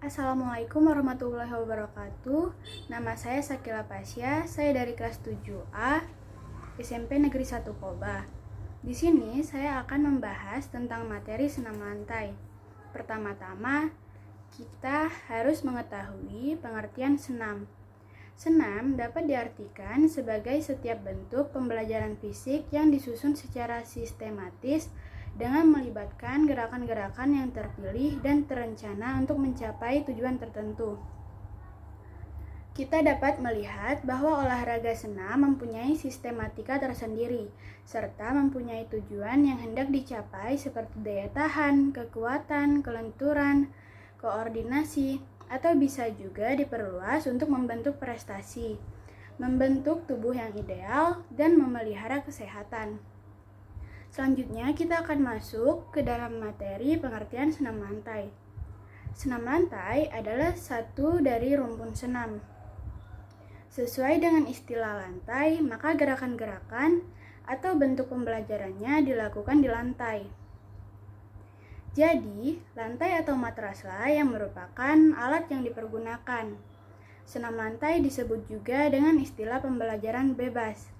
Assalamualaikum warahmatullahi wabarakatuh. Nama saya Sakila Pasya, saya dari kelas 7A SMP Negeri 1 Koba. Di sini saya akan membahas tentang materi senam lantai. Pertama-tama, kita harus mengetahui pengertian senam. Senam dapat diartikan sebagai setiap bentuk pembelajaran fisik yang disusun secara sistematis dengan melibatkan gerakan-gerakan yang terpilih dan terencana untuk mencapai tujuan tertentu. Kita dapat melihat bahwa olahraga senam mempunyai sistematika tersendiri, serta mempunyai tujuan yang hendak dicapai seperti daya tahan, kekuatan, kelenturan, koordinasi, atau bisa juga diperluas untuk membentuk prestasi, membentuk tubuh yang ideal, dan memelihara kesehatan. Selanjutnya kita akan masuk ke dalam materi pengertian senam lantai. Senam lantai adalah satu dari rumpun senam. Sesuai dengan istilah lantai, maka gerakan-gerakan atau bentuk pembelajarannya dilakukan di lantai. Jadi, lantai atau matraslah yang merupakan alat yang dipergunakan. Senam lantai disebut juga dengan istilah pembelajaran bebas.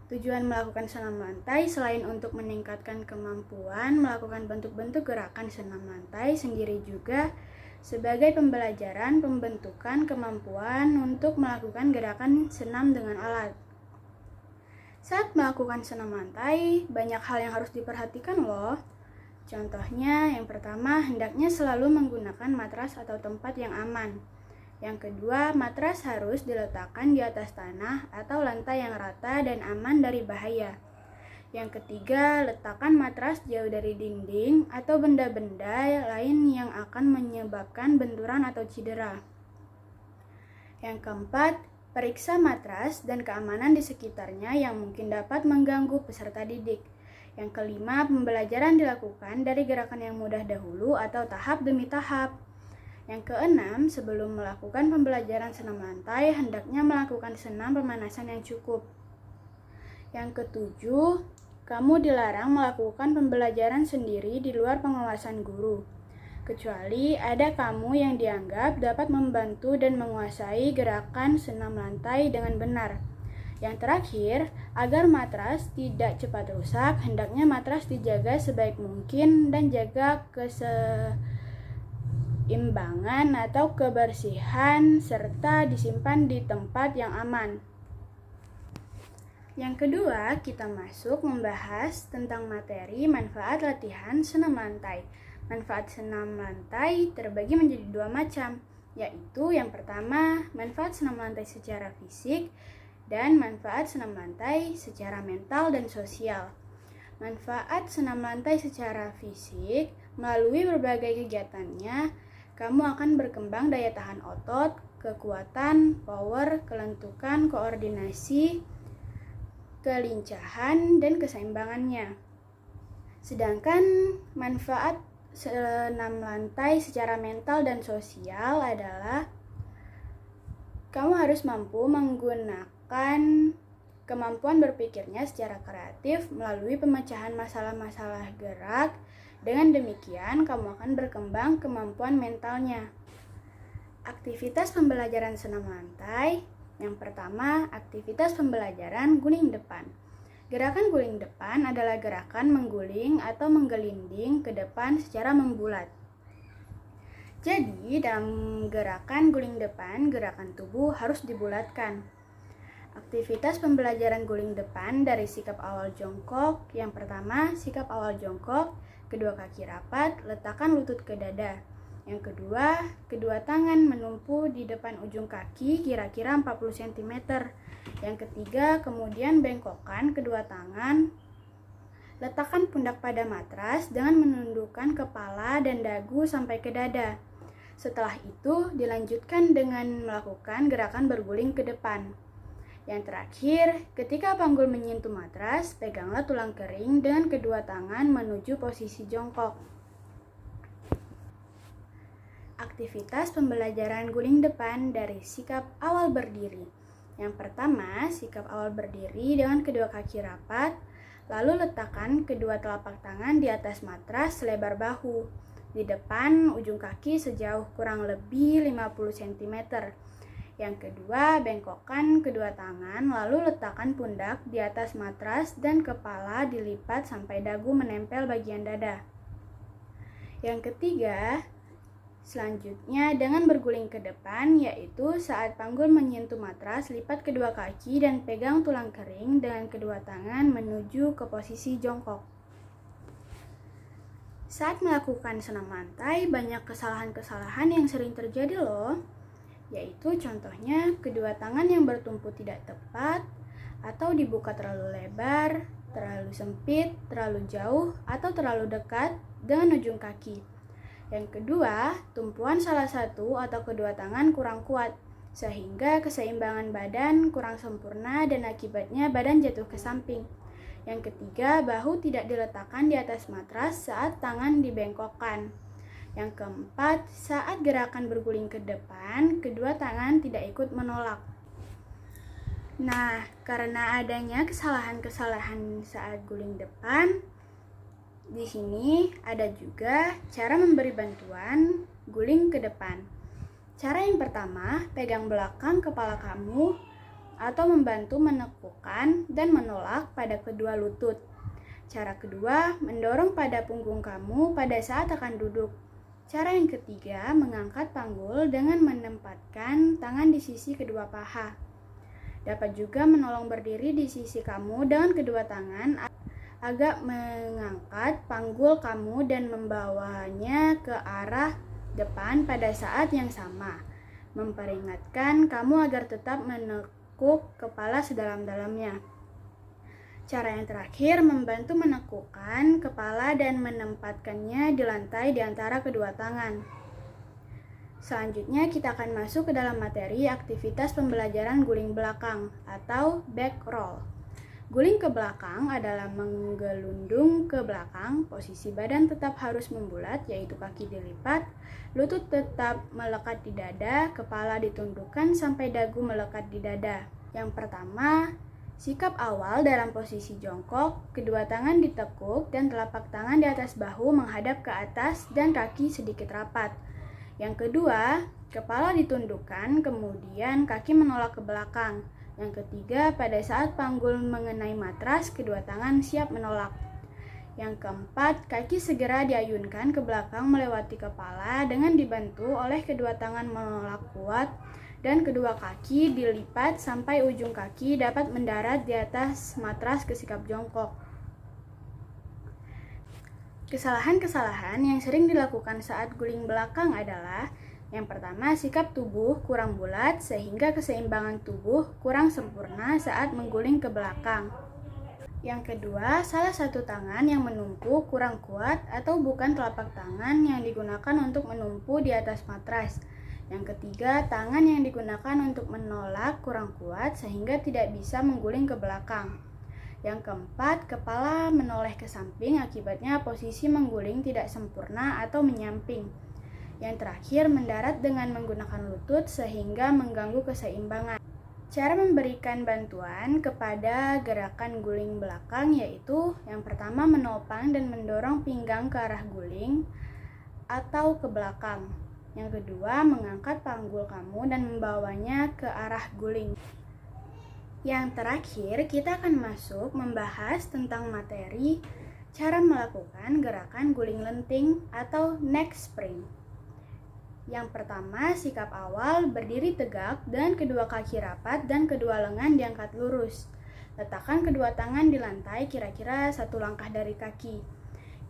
Tujuan melakukan senam lantai selain untuk meningkatkan kemampuan melakukan bentuk-bentuk gerakan senam lantai sendiri juga sebagai pembelajaran pembentukan kemampuan untuk melakukan gerakan senam dengan alat. Saat melakukan senam lantai, banyak hal yang harus diperhatikan loh. Contohnya, yang pertama, hendaknya selalu menggunakan matras atau tempat yang aman. Yang kedua, matras harus diletakkan di atas tanah atau lantai yang rata dan aman dari bahaya. Yang ketiga, letakkan matras jauh dari dinding atau benda-benda lain yang akan menyebabkan benturan atau cedera. Yang keempat, periksa matras dan keamanan di sekitarnya yang mungkin dapat mengganggu peserta didik. Yang kelima, pembelajaran dilakukan dari gerakan yang mudah dahulu atau tahap demi tahap. Yang keenam, sebelum melakukan pembelajaran senam lantai, hendaknya melakukan senam pemanasan yang cukup. Yang ketujuh, kamu dilarang melakukan pembelajaran sendiri di luar pengawasan guru, kecuali ada kamu yang dianggap dapat membantu dan menguasai gerakan senam lantai dengan benar. Yang terakhir, agar matras tidak cepat rusak, hendaknya matras dijaga sebaik mungkin dan jaga keseimbangan atau kebersihan serta disimpan di tempat yang aman. Yang kedua, kita masuk membahas tentang materi manfaat latihan senam lantai. Manfaat senam lantai terbagi menjadi dua macam, yaitu yang pertama, manfaat senam lantai secara fisik dan manfaat senam lantai secara mental dan sosial. Manfaat senam lantai secara fisik, melalui berbagai kegiatannya, kamu akan berkembang daya tahan otot, kekuatan, power, kelentukan, koordinasi, kelincahan, dan keseimbangannya. Sedangkan manfaat senam lantai secara mental dan sosial adalah kamu harus mampu menggunakan kemampuan berpikirnya secara kreatif melalui pemecahan masalah-masalah gerak. Dengan demikian, kamu akan berkembang kemampuan mentalnya. Aktivitas pembelajaran senam lantai. Yang pertama, aktivitas pembelajaran guling depan. Gerakan guling depan adalah gerakan mengguling atau menggelinding ke depan secara membulat. Jadi, dalam gerakan guling depan, gerakan tubuh harus dibulatkan. Aktivitas pembelajaran guling depan dari sikap awal jongkok. Yang pertama, sikap awal jongkok, kedua kaki rapat, letakkan lutut ke dada. Yang kedua, kedua tangan menumpu di depan ujung kaki kira-kira 40 cm. Yang ketiga, kemudian bengkokkan kedua tangan. Letakkan pundak pada matras dengan menundukkan kepala dan dagu sampai ke dada. Setelah itu, dilanjutkan dengan melakukan gerakan berguling ke depan. Yang terakhir, ketika panggul menyentuh matras, peganglah tulang kering dengan kedua tangan menuju posisi jongkok. Aktivitas pembelajaran guling depan dari sikap awal berdiri. Yang pertama, sikap awal berdiri dengan kedua kaki rapat, lalu letakkan kedua telapak tangan di atas matras selebar bahu. di depan ujung kaki sejauh kurang lebih 50 cm. Yang kedua, bengkokkan kedua tangan lalu letakkan pundak di atas matras dan kepala dilipat sampai dagu menempel bagian dada. Yang ketiga, selanjutnya dengan berguling ke depan, yaitu saat panggul menyentuh matras, lipat kedua kaki dan pegang tulang kering dengan kedua tangan menuju ke posisi jongkok. Saat melakukan senam lantai, banyak kesalahan-kesalahan yang sering terjadi loh, yaitu contohnya kedua tangan yang bertumpu tidak tepat, atau dibuka terlalu lebar, terlalu sempit, terlalu jauh, atau terlalu dekat dengan ujung kaki. Yang kedua, tumpuan salah satu atau kedua tangan kurang kuat, sehingga keseimbangan badan kurang sempurna dan akibatnya badan jatuh ke samping. Yang ketiga, bahu tidak diletakkan di atas matras saat tangan dibengkokkan. Yang keempat, saat gerakan berguling ke depan, kedua tangan tidak ikut menolak. Nah, karena adanya kesalahan-kesalahan saat guling depan, di sini ada juga cara memberi bantuan guling ke depan. Cara yang pertama, pegang belakang kepala kamu atau membantu menekukan dan menolak pada kedua lutut. Cara kedua, mendorong pada punggung kamu pada saat akan duduk. Cara yang ketiga, mengangkat panggul dengan menempatkan tangan di sisi kedua paha. Dapat juga menolong berdiri di sisi kamu dengan kedua tangan agak mengangkat panggul kamu dan membawanya ke arah depan pada saat yang sama. Memperingatkan kamu agar tetap menekuk kepala sedalam-dalamnya. Cara yang terakhir, membantu menekukkan kepala dan menempatkannya di lantai di antara kedua tangan. Selanjutnya kita akan masuk ke dalam materi aktivitas pembelajaran guling belakang atau back roll. Guling ke belakang adalah menggelundung ke belakang, posisi badan tetap harus membulat yaitu kaki dilipat, lutut tetap melekat di dada, kepala ditundukkan sampai dagu melekat di dada. Yang pertama, sikap awal dalam posisi jongkok, kedua tangan ditekuk dan telapak tangan di atas bahu menghadap ke atas dan kaki sedikit rapat. Yang kedua, kepala ditundukkan, kemudian kaki menolak ke belakang. Yang ketiga, pada saat panggul mengenai matras, kedua tangan siap menolak. Yang keempat, kaki segera diayunkan ke belakang melewati kepala dengan dibantu oleh kedua tangan menolak kuat dan kedua kaki dilipat sampai ujung kaki dapat mendarat di atas matras ke sikap jongkok. Kesalahan-kesalahan yang sering dilakukan saat guling belakang adalah: yang pertama, sikap tubuh kurang bulat sehingga keseimbangan tubuh kurang sempurna saat mengguling ke belakang. Yang kedua, salah satu tangan yang menumpu kurang kuat atau bukan telapak tangan yang digunakan untuk menumpu di atas matras. Yang ketiga, tangan yang digunakan untuk menolak kurang kuat sehingga tidak bisa mengguling ke belakang. Yang keempat, kepala menoleh ke samping akibatnya posisi mengguling tidak sempurna atau menyamping. Yang terakhir, mendarat dengan menggunakan lutut sehingga mengganggu keseimbangan. Cara memberikan bantuan kepada gerakan guling belakang yaitu: yang pertama, menopang dan mendorong pinggang ke arah guling atau ke belakang. Yang kedua, mengangkat panggul kamu dan membawanya ke arah guling. Yang terakhir, kita akan masuk membahas tentang materi cara melakukan gerakan guling lenting atau neck spring. Yang pertama, sikap awal, berdiri tegak dan kedua kaki rapat dan kedua lengan diangkat lurus. Letakkan kedua tangan di lantai kira-kira 1 langkah dari kaki.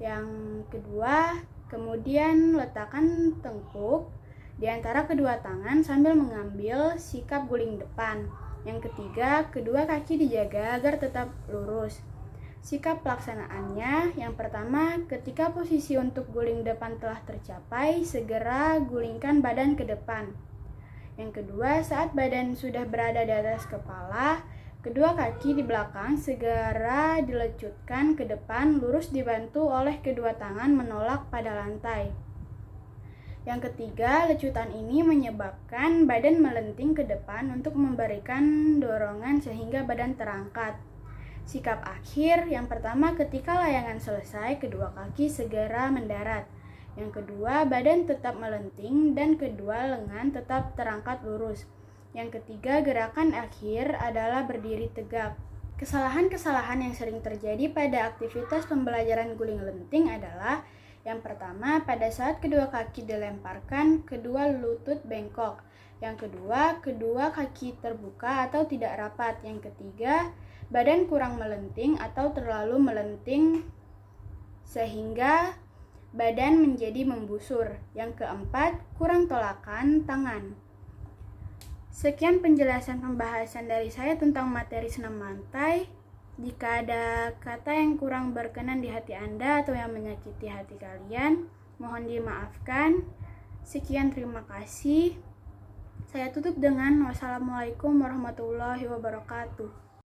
Yang kedua, kemudian letakkan tengkuk di antara kedua tangan sambil mengambil sikap guling depan. Yang ketiga, kedua kaki dijaga agar tetap lurus. Sikap pelaksanaannya, yang pertama, ketika posisi untuk guling depan telah tercapai, segera gulingkan badan ke depan. Yang kedua, saat badan sudah berada di atas kepala, kedua kaki di belakang segera dilecutkan ke depan, lurus dibantu oleh kedua tangan menolak pada lantai. Yang ketiga, lecutan ini menyebabkan badan melenting ke depan untuk memberikan dorongan sehingga badan terangkat. Sikap akhir, yang pertama, ketika layangan selesai, kedua kaki segera mendarat. Yang kedua, badan tetap melenting dan kedua, lengan tetap terangkat lurus. Yang ketiga, gerakan akhir adalah berdiri tegak. Kesalahan-kesalahan yang sering terjadi pada aktivitas pembelajaran guling lenting adalah: yang pertama, pada saat kedua kaki dilemparkan, kedua lutut bengkok. Yang kedua, kedua kaki terbuka atau tidak rapat. Yang ketiga, badan kurang melenting atau terlalu melenting sehingga badan menjadi membusur. Yang keempat, kurang tolakan tangan. Sekian penjelasan pembahasan dari saya tentang materi senam lantai. Jika ada kata yang kurang berkenan di hati Anda atau yang menyakiti hati kalian, mohon dimaafkan. Sekian, terima kasih. Saya tutup dengan wassalamualaikum warahmatullahi wabarakatuh.